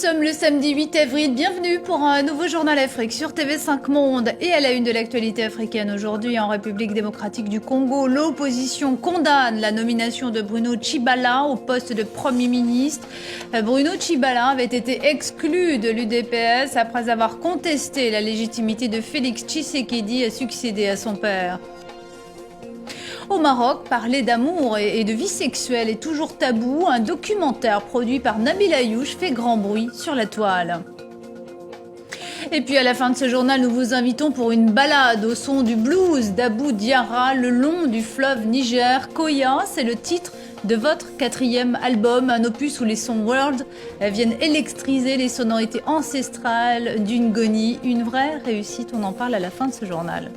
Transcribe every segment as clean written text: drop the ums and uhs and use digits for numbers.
sommes le samedi 8 avril, bienvenue pour un nouveau journal Afrique sur TV5 Monde. Et à la une de l'actualité africaine aujourd'hui, en République démocratique du Congo, l'opposition condamne la nomination de Bruno Tshibala au poste de Premier ministre. Bruno Tshibala avait été exclu de l'UDPS après avoir contesté la légitimité de Félix Tshisekedi à succéder à son père. Au Maroc, parler d'amour et de vie sexuelle est toujours tabou. Un documentaire produit par Nabil Ayouch fait grand bruit sur la toile. Et puis à la fin de ce journal, nous vous invitons pour une balade au son du blues d'Abou Diarra le long du fleuve Niger. Koya, c'est le titre de votre 4e album, un opus où les sons world viennent électriser les sonorités ancestrales d'une Ngoni. Une vraie réussite, on en parle à la fin de ce journal.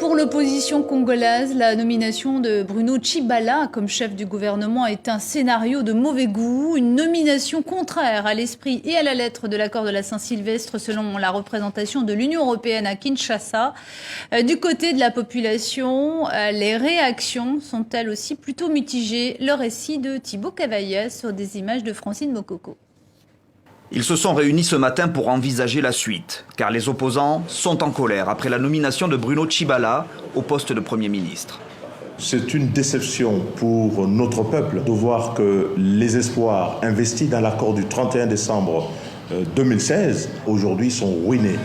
Pour l'opposition congolaise, la nomination de Bruno Tshibala comme chef du gouvernement est un scénario de mauvais goût, une nomination contraire à l'esprit et à la lettre de l'accord de la Saint-Sylvestre selon la représentation de l'Union européenne à Kinshasa. Du côté de la population, les réactions sont elles aussi plutôt mitigées. Le récit de Thibaut Cavaillès sur des images de Francine Mokoko. Ils se sont réunis ce matin pour envisager la suite, car les opposants sont en colère après la nomination de Bruno Tshibala au poste de Premier ministre. C'est une déception pour notre peuple de voir que les espoirs investis dans l'accord du 31 décembre 2016, aujourd'hui sont ruinés.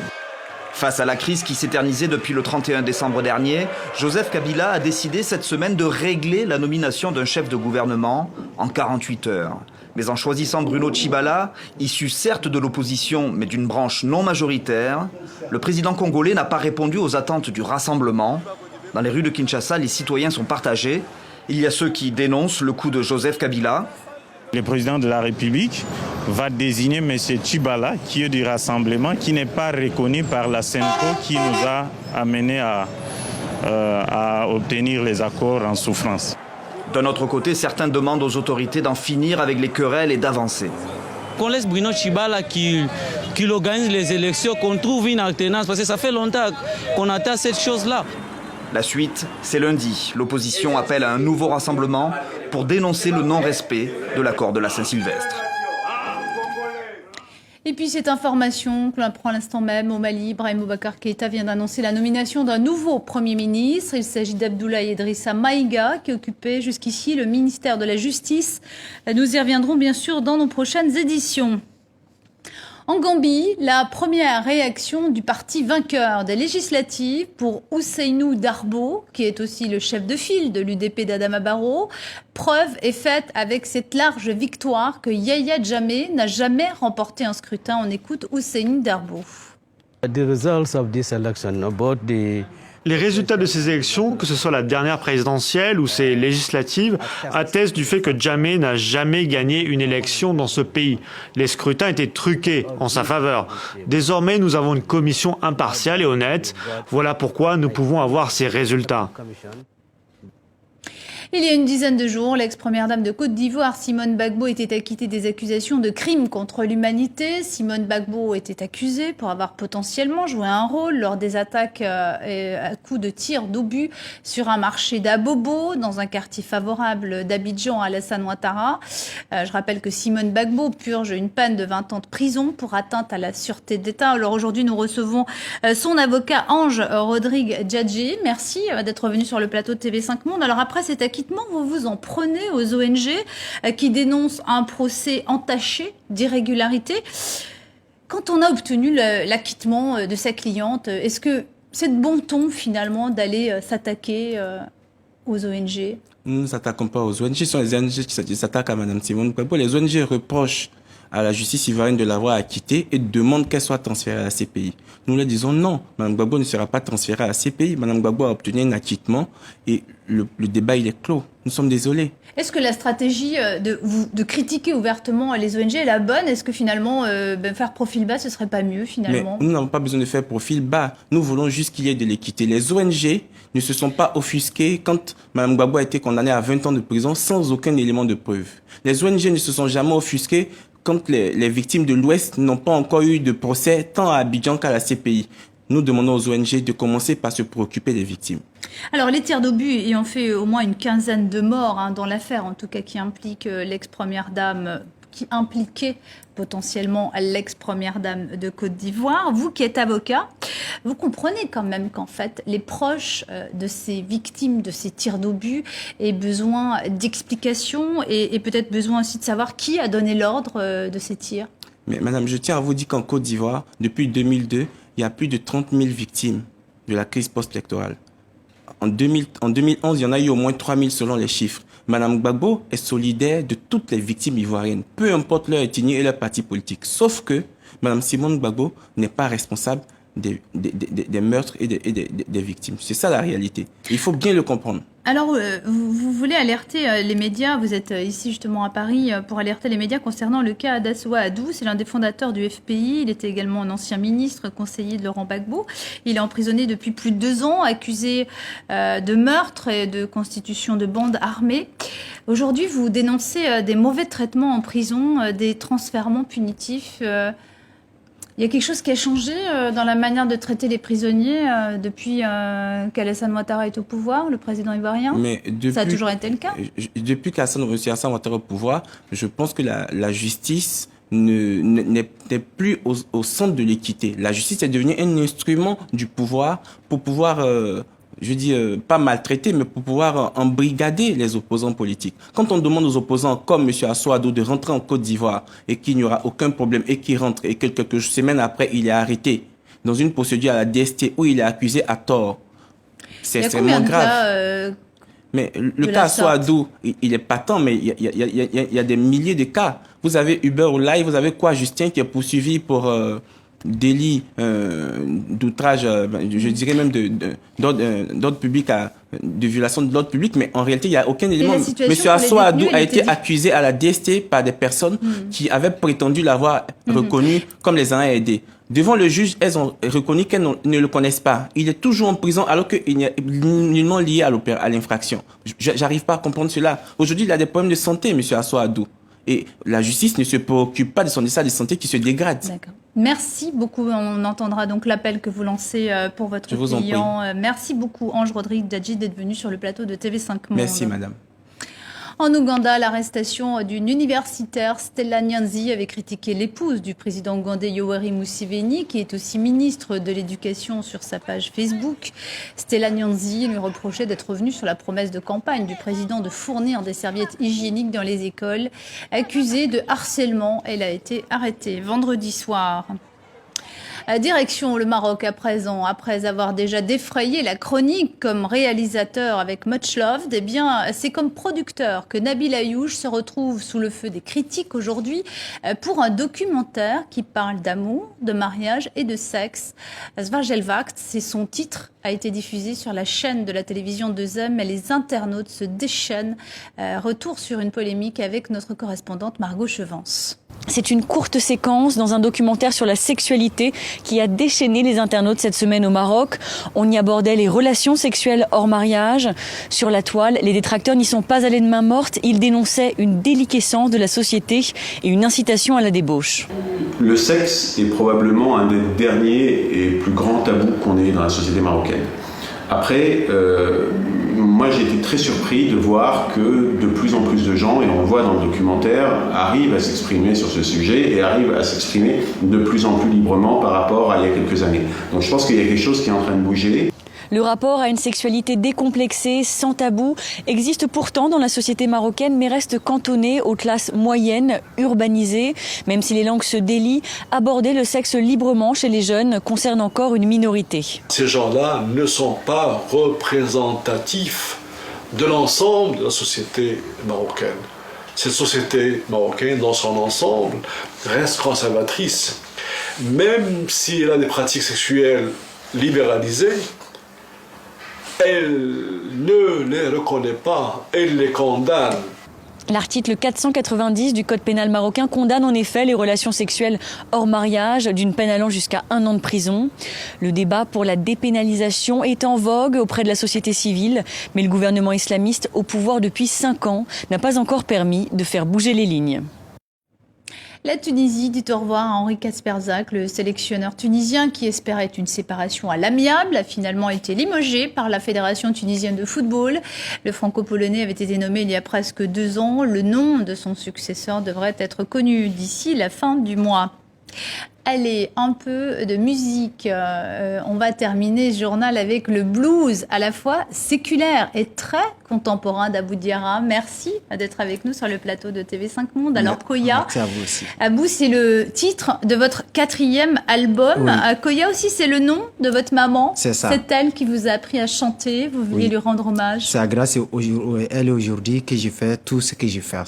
Face à la crise qui s'éternisait depuis le 31 décembre dernier, Joseph Kabila a décidé cette semaine de régler la nomination d'un chef de gouvernement en 48 heures. Mais en choisissant Bruno Tshibala, issu certes de l'opposition mais d'une branche non majoritaire, le président congolais n'a pas répondu aux attentes du rassemblement. Dans les rues de Kinshasa, les citoyens sont partagés. Il y a ceux qui dénoncent le coup de Joseph Kabila. Le président de la République va désigner M. Tshibala, qui est du rassemblement, qui n'est pas reconnu par la CENCO, qui nous a amenés à obtenir les accords en souffrance. D'un autre côté, certains demandent aux autorités d'en finir avec les querelles et d'avancer. Qu'on laisse Bruno Tshibala qui organise les élections, qu'on trouve une alternance, parce que ça fait longtemps qu'on attend cette chose-là. La suite, c'est lundi. L'opposition appelle à un nouveau rassemblement pour dénoncer le non-respect de l'accord de la Saint-Sylvestre. Et puis cette information que l'on apprend à l'instant même au Mali, Ibrahim Boubacar Keïta vient d'annoncer la nomination d'un nouveau Premier ministre. Il s'agit d'Abdoulaye Idrissa Maïga qui occupait jusqu'ici le ministère de la Justice. Nous y reviendrons bien sûr dans nos prochaines éditions. En Gambie, la première réaction du parti vainqueur des législatives pour Ousseynou Darbo, qui est aussi le chef de file de l'UDP d'Adama Barrow. Preuve est faite avec cette large victoire que Yahya Jammeh n'a jamais remporté un scrutin. On écoute Ousseynou Darbo. Les résultats de ces élections, que ce soit la dernière présidentielle ou ces législatives, attestent du fait que Jammeh n'a jamais gagné une élection dans ce pays. Les scrutins étaient truqués en sa faveur. Désormais, nous avons une commission impartiale et honnête. Voilà pourquoi nous pouvons avoir ces résultats. Il y a une dizaine de jours, l'ex-première dame de Côte d'Ivoire, Simone Gbagbo, était acquittée des accusations de crimes contre l'humanité. Simone Gbagbo était accusée pour avoir potentiellement joué un rôle lors des attaques à coups de tir d'obus sur un marché d'Abobo, dans un quartier favorable d'Abidjan, à Alassane Ouattara. Je rappelle que Simone Gbagbo purge une peine de 20 ans de prison pour atteinte à la sûreté d'État. Alors aujourd'hui, nous recevons son avocat Ange Rodrigue Djadji. Merci d'être venu sur le plateau de TV5 Monde. Alors après cet acquittement, vous vous en prenez aux ONG qui dénoncent un procès entaché d'irrégularité. Quand on a obtenu l'acquittement de sa cliente, est-ce que c'est de bon ton finalement d'aller s'attaquer aux ONG? Nous ne nous attaquons pas aux ONG, ce sont les ONG qui s'attaquent à Mme Simone Gbagbo. Les ONG reprochent à la justice ivoirienne de l'avoir acquittée et demandent qu'elle soit transférée à la CPI. Nous leur disons non, Mme Gbagbo ne sera pas transférée à la CPI. Mme Gbagbo a obtenu un acquittement et le débat il est clos. Nous sommes désolés. Est-ce que la stratégie de critiquer ouvertement les ONG est la bonne? Est-ce que finalement faire profil bas ce serait pas mieux finalement? Mais nous n'avons pas besoin de faire profil bas. Nous voulons juste qu'il y ait de l'équité. Les ONG ne se sont pas offusquées quand Mme Gbagbo a été condamnée à 20 ans de prison sans aucun élément de preuve. Les ONG ne se sont jamais offusquées quand les victimes de l'Ouest n'ont pas encore eu de procès tant à Abidjan qu'à la CPI. Nous demandons aux ONG de commencer par se préoccuper des victimes. Alors, les tirs d'obus ayant fait au moins une quinzaine de morts dans l'affaire, en tout cas qui implique l'ex-première dame, qui impliquait potentiellement l'ex-première dame de Côte d'Ivoire. Vous qui êtes avocat, vous comprenez quand même qu'en fait, les proches de ces victimes de ces tirs d'obus aient besoin d'explications et peut-être besoin aussi de savoir qui a donné l'ordre de ces tirs. Mais madame, je tiens à vous dire qu'en Côte d'Ivoire, depuis 2002, il y a plus de 30 000 victimes de la crise post-électorale. En 2011, il y en a eu au moins 3 000 selon les chiffres. Madame Gbagbo est solidaire de toutes les victimes ivoiriennes, peu importe leur ethnie et leur parti politique. Sauf que Madame Simone Gbagbo n'est pas responsable des meurtres et des victimes. C'est ça la réalité. Il faut bien le comprendre. Alors, vous voulez alerter les médias, vous êtes ici justement à Paris pour alerter les médias concernant le cas d'Assoua Adou. C'est l'un des fondateurs du FPI, il était également un ancien ministre, conseiller de Laurent Gbagbo. Il est emprisonné depuis plus de 2 ans, accusé de meurtre et de constitution de bandes armées. Aujourd'hui, vous dénoncez des mauvais traitements en prison, des transfèrements punitifs. Il y a quelque chose qui a changé dans la manière de traiter les prisonniers depuis qu'Alassane Ouattara est au pouvoir, le président ivoirien. Mais ça a toujours été le cas. Depuis qu'Alassane Ouattara est au pouvoir, je pense que la justice n'est plus au centre de l'équité. La justice est devenue un instrument du pouvoir pour pouvoir... je dis pas maltraiter, mais pour pouvoir embrigader les opposants politiques. Quand on demande aux opposants comme M. Assoua Adou de rentrer en Côte d'Ivoire et qu'il n'y aura aucun problème et qu'il rentre et quelques semaines après il est arrêté dans une procédure à la DST où il est accusé à tort, c'est extrêmement grave. Mais le cas Assoua Adou, il est patent, mais il y a des milliers de cas. Vous avez Uber Live, vous avez quoi Justin qui est poursuivi pour... délit d'outrage, je dirais même d'ordre public, de violation de l'ordre public, mais en réalité, il n'y a aucun élément. Monsieur Assoua Adou a été accusé à la DST par des personnes qui avaient prétendu l'avoir reconnu comme les ayant aidés. Devant le juge, elles ont reconnu qu'elles ne le connaissent pas. Il est toujours en prison alors qu'il n'est nullement lié à l'infraction. J'arrive pas à comprendre cela. Aujourd'hui, il a des problèmes de santé, monsieur Assoua Adou. Et la justice ne se préoccupe pas de son état de santé qui se dégrade. D'accord. Merci beaucoup. On entendra donc l'appel que vous lancez pour votre client. Merci beaucoup, Ange Rodrigue Dadji, d'être venu sur le plateau de TV5 Monde. Merci, madame. En Ouganda, l'arrestation d'une universitaire, Stella Nyanzi, avait critiqué l'épouse du président ougandais Yoweri Museveni, qui est aussi ministre de l'Éducation, sur sa page Facebook. Stella Nyanzi lui reprochait d'être revenue sur la promesse de campagne du président de fournir des serviettes hygiéniques dans les écoles. Accusée de harcèlement, elle a été arrêtée vendredi soir. Direction le Maroc à présent, après avoir déjà défrayé la chronique comme réalisateur avec Much Loved, eh bien, c'est comme producteur que Nabil Ayouch se retrouve sous le feu des critiques aujourd'hui pour un documentaire qui parle d'amour, de mariage et de sexe. Zwagelwacht, c'est son titre, a été diffusé sur la chaîne de la télévision 2M et les internautes se déchaînent. Retour sur une polémique avec notre correspondante Margot Chevance. C'est une courte séquence dans un documentaire sur la sexualité qui a déchaîné les internautes cette semaine au Maroc. On y abordait les relations sexuelles hors mariage. Sur la toile, les détracteurs n'y sont pas allés de main morte. Ils dénonçaient une déliquescence de la société et une incitation à la débauche. Le sexe est probablement un des derniers et plus grands tabous qu'on ait dans la société marocaine. Après, moi j'ai été très surpris de voir que de plus en plus de gens, et on le voit dans le documentaire, arrivent à s'exprimer sur ce sujet et arrivent à s'exprimer de plus en plus librement par rapport à il y a quelques années. Donc je pense qu'il y a quelque chose qui est en train de bouger. Le rapport à une sexualité décomplexée, sans tabou, existe pourtant dans la société marocaine, mais reste cantonné aux classes moyennes, urbanisées. Même si les langues se délient, aborder le sexe librement chez les jeunes concerne encore une minorité. Ces gens-là ne sont pas représentatifs de l'ensemble de la société marocaine. Cette société marocaine, dans son ensemble, reste conservatrice. Même si elle a des pratiques sexuelles libéralisées, elle ne les reconnaît pas, elle les condamne. L'article 490 du Code pénal marocain condamne en effet les relations sexuelles hors mariage d'une peine allant jusqu'à 1 an de prison. Le débat pour la dépénalisation est en vogue auprès de la société civile, mais le gouvernement islamiste au pouvoir depuis 5 ans n'a pas encore permis de faire bouger les lignes. La Tunisie dit au revoir à Henri Kasperzak, le sélectionneur tunisien qui espérait une séparation à l'amiable, a finalement été limogé par la Fédération tunisienne de football. Le franco-polonais avait été nommé il y a presque 2 ans. Le nom de son successeur devrait être connu d'ici la fin du mois. Allez, un peu de musique. On va terminer ce journal avec le blues, à la fois séculaire et très contemporain d'Abou Diarra. Merci d'être avec nous sur le plateau de TV5 Monde. Alors, Koya, merci à vous aussi. Abou, c'est le titre de votre 4e album. Oui. Koya aussi, c'est le nom de votre maman. C'est ça. C'est elle qui vous a appris à chanter. Vous vouliez lui rendre hommage. C'est grâce à elle aujourd'hui que je fais tout ce que je fais.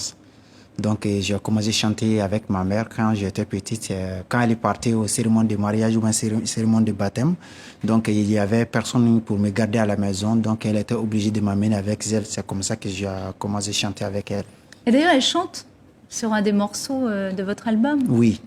Donc, j'ai commencé à chanter avec ma mère quand j'étais petite, quand elle est partie aux cérémonies de mariage ou à cérémonie de baptême. Donc, il y avait personne pour me garder à la maison. Donc, elle était obligée de m'amener avec elle. C'est comme ça que j'ai commencé à chanter avec elle. Et d'ailleurs, elle chante sur un des morceaux de votre album. Oui,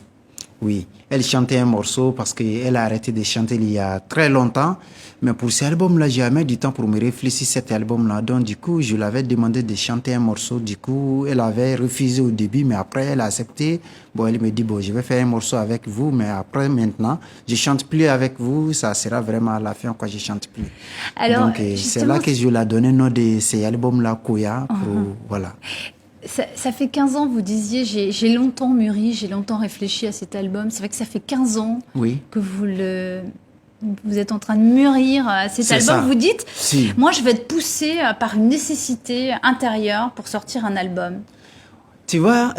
oui. Elle chantait un morceau parce qu'elle a arrêté de chanter il y a très longtemps. Mais pour cet album-là, j'ai jamais du temps pour me réfléchir cet album-là. Donc, du coup, je l'avais demandé de chanter un morceau. Du coup, elle avait refusé au début, mais après, elle a accepté. Bon, elle me dit, bon, je vais faire un morceau avec vous, mais après, maintenant, je chante plus avec vous. Ça sera vraiment à la fin quand je chante plus. Alors, donc, c'est là que je lui ai donné le nom de cet album-là, Koya. Voilà. Ça fait 15 ans, vous disiez, j'ai longtemps mûri, j'ai longtemps réfléchi à cet album. C'est vrai que ça fait 15 ans que vous êtes en train de mûrir cet album. Ça. Vous dites, si. Moi je vais être poussé par une nécessité intérieure pour sortir un album. Tu vois,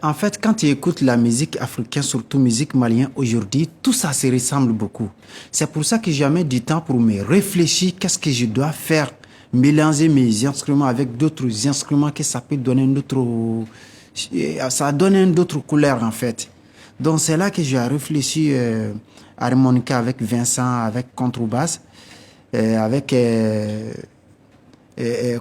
en fait, quand tu écoutes la musique africaine, surtout musique malienne aujourd'hui, tout ça se ressemble beaucoup. C'est pour ça que j'ai jamais du temps pour me réfléchir, qu'est-ce que je dois faire, mélanger mes instruments avec d'autres instruments, que ça peut donner une autre... Ça donne une autre couleur, en fait. Donc, c'est là que j'ai réfléchi harmonica avec Vincent, avec contrebasse, avec...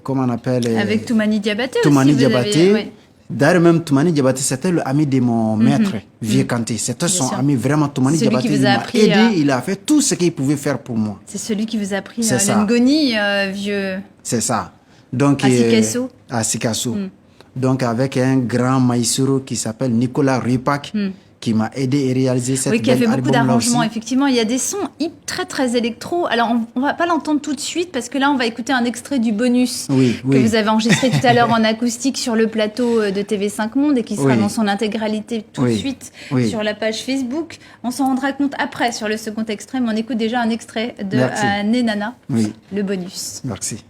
comment on appelle... avec Toumani Diabaté Toumani aussi. Diabaté. D'ailleurs, même Toumani Diabaté, c'était l'ami de mon maître, Vieux Kanté. C'était son ami, vraiment. Toumani Diabaté, il m'a aidé, il a fait tout ce qu'il pouvait faire pour moi. C'est celui qui vous a appris le ngoni, vieux. C'est ça. Donc, à Sikasso. Donc, avec un grand maïsuro qui s'appelle Nicolas Ripak, qui m'a aidé à réaliser cette album-là. Oui, qui a fait beaucoup d'arrangements, effectivement. Il y a des sons très, très électro. Alors, on va pas l'entendre tout de suite, parce que là, on va écouter un extrait du bonus que vous avez enregistré tout à l'heure en acoustique sur le plateau de TV5 Monde et qui sera dans son intégralité tout de suite sur la page Facebook. On s'en rendra compte après sur le second extrait, mais on écoute déjà un extrait de Nenana, le bonus. Merci.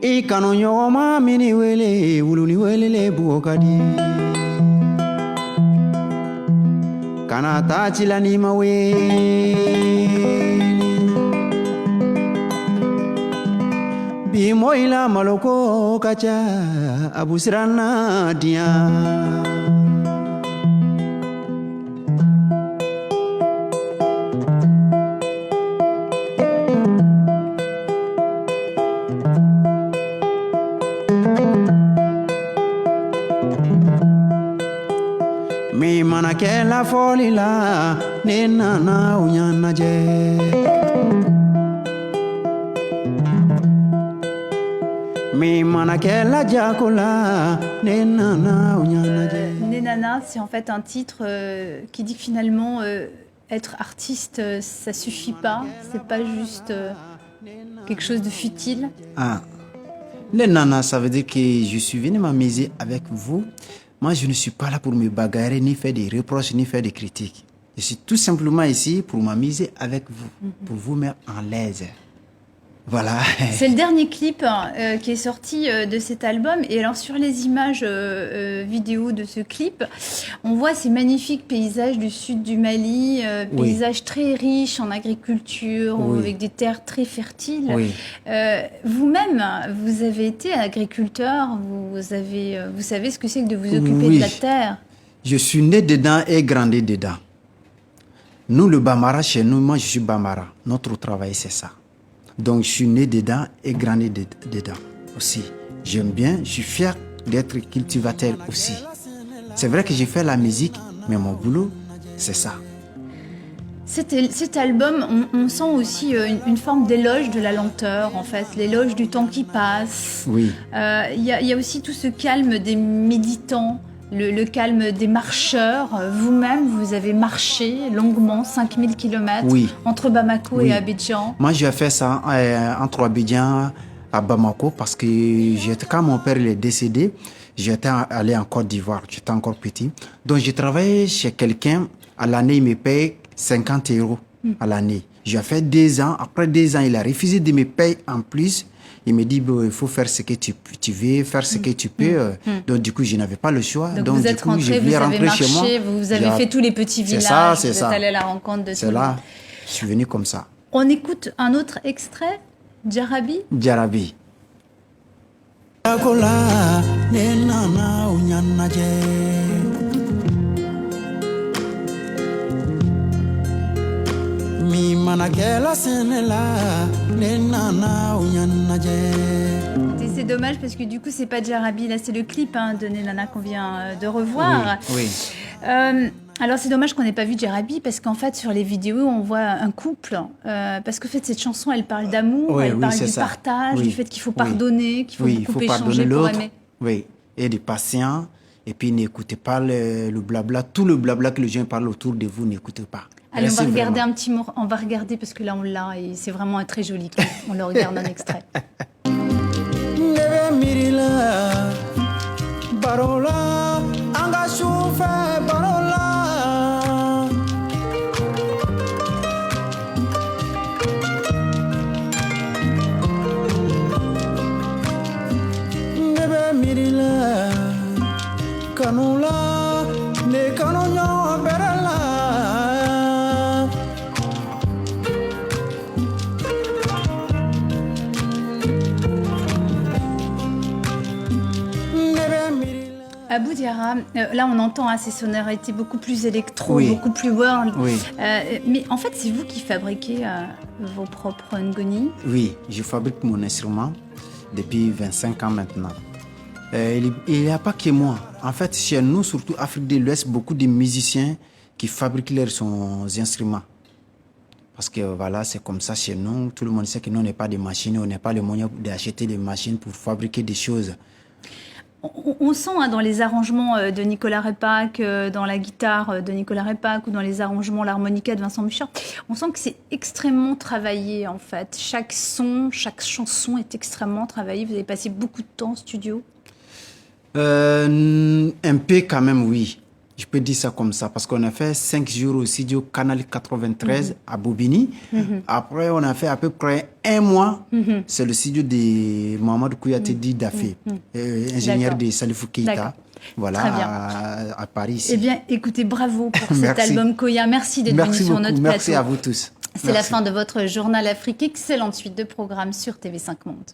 I kanu ɲɔgɔnma mini wele wuluni welele bugokadi kana taa ci la ni ma wele bi moyi la maloko ka ca a busirana diya mi mana kɛ la fɔli la ne nana o ɲanajɛ mi mana kɛ la jako la ne nana o ɲanajɛ. Nenana, c'est en fait un titre qui dit que finalement être artiste ça suffit pas, c'est pas juste quelque chose de futile. Ah, Nenana, ça veut dire que je suis venu m'amuser avec vous. Moi, je ne suis pas là pour me bagarrer, ni faire des reproches, ni faire des critiques. Je suis tout simplement ici pour m'amuser avec vous, pour vous mettre en l'aise. Voilà. C'est le dernier clip qui est sorti de cet album. Et alors, sur les images vidéo de ce clip, on voit ces magnifiques paysages du sud du Mali, paysages très riches en agriculture, avec des terres très fertiles. Vous-même, vous avez été agriculteur, vous savez ce que c'est que de vous occuper de la terre. Je suis né dedans et grandi dedans. Nous, le Bambara, chez nous, moi je suis Bambara. Notre travail, c'est ça. Donc, je suis né dedans et grandi dedans aussi. J'aime bien, je suis fier d'être cultivateur aussi. C'est vrai que j'ai fait la musique, mais mon boulot, c'est ça. Cet album, on sent aussi une forme d'éloge de la lenteur, en fait, l'éloge du temps qui passe. Oui. Il y a aussi tout ce calme des méditants, le calme des marcheurs. Vous-même, vous avez marché longuement, 5000 km, oui. entre Bamako oui. et Abidjan. Moi, j'ai fait ça entre Abidjan à Bamako parce que quand mon père est décédé, j'étais allé en Côte d'Ivoire, j'étais encore petit. Donc, j'ai travaillé chez quelqu'un, à l'année, il me paye 50 € à l'année. J'ai fait 2 ans. Après 2 ans, il a refusé de me payer en plus. Il me dit, il faut faire ce que tu veux, faire ce que tu peux. Donc, du coup, je n'avais pas le choix. Donc vous êtes rentré, vous avez marché, chez moi. Vous avez fait tous les petits villages, vous êtes allé à la rencontre de tout le monde. C'est là, je suis venu comme ça. On écoute un autre extrait, Djarabi. Djarabi. C'est dommage parce que du coup c'est pas Djarabi, là c'est le clip de Nenana qu'on vient de revoir. Oui. Alors c'est dommage qu'on n'ait pas vu Djarabi parce qu'en fait sur les vidéos on voit un couple parce qu'en fait cette chanson elle parle d'amour, elle parle du partage, du fait qu'il faut pardonner, qu'il faut beaucoup échanger pour aimer. Oui, et de patient. Et puis n'écoutez pas le blabla, tout le blabla que les gens parlent autour de vous, n'écoutez pas. Allez, on va regarder un petit mot, on va regarder parce que là on l'a et c'est vraiment un très joli clip. On le regarde un extrait. Abou Diarra, là on entend ces sonorités beaucoup plus électro, beaucoup plus world. Oui. Mais en fait, c'est vous qui fabriquez vos propres ngoni? Oui, je fabrique mon instrument depuis 25 ans maintenant. Il n'y a pas que moi. En fait, chez nous, surtout Afrique de l'Ouest, beaucoup de musiciens qui fabriquent leurs instruments. Parce que voilà, c'est comme ça chez nous. Tout le monde sait que nous, on n'est pas des machines, on n'a pas les moyens d'acheter des machines pour fabriquer des choses. On sent dans les arrangements de Nicolas Repac, dans la guitare de Nicolas Repac ou dans les arrangements, l'harmonica de Vincent Buchard, on sent que c'est extrêmement travaillé en fait. Chaque son, chaque chanson est extrêmement travaillée. Vous avez passé beaucoup de temps en studio? Un peu quand même, oui. Je peux dire ça comme ça, parce qu'on a fait 5 jours au studio Canal 93 à Bobigny. Après, on a fait à peu près 1 mois. C'est le studio de Mohamed Kouyaté Dafé, ingénieur de Salifou Keïta. Voilà, à Paris. Ici. Eh bien, écoutez, bravo pour cet album Koya. Merci d'être venu sur notre plateau. Merci à vous tous. C'est la fin de votre journal Afrique. Excellente suite de programmes sur TV5 Monde.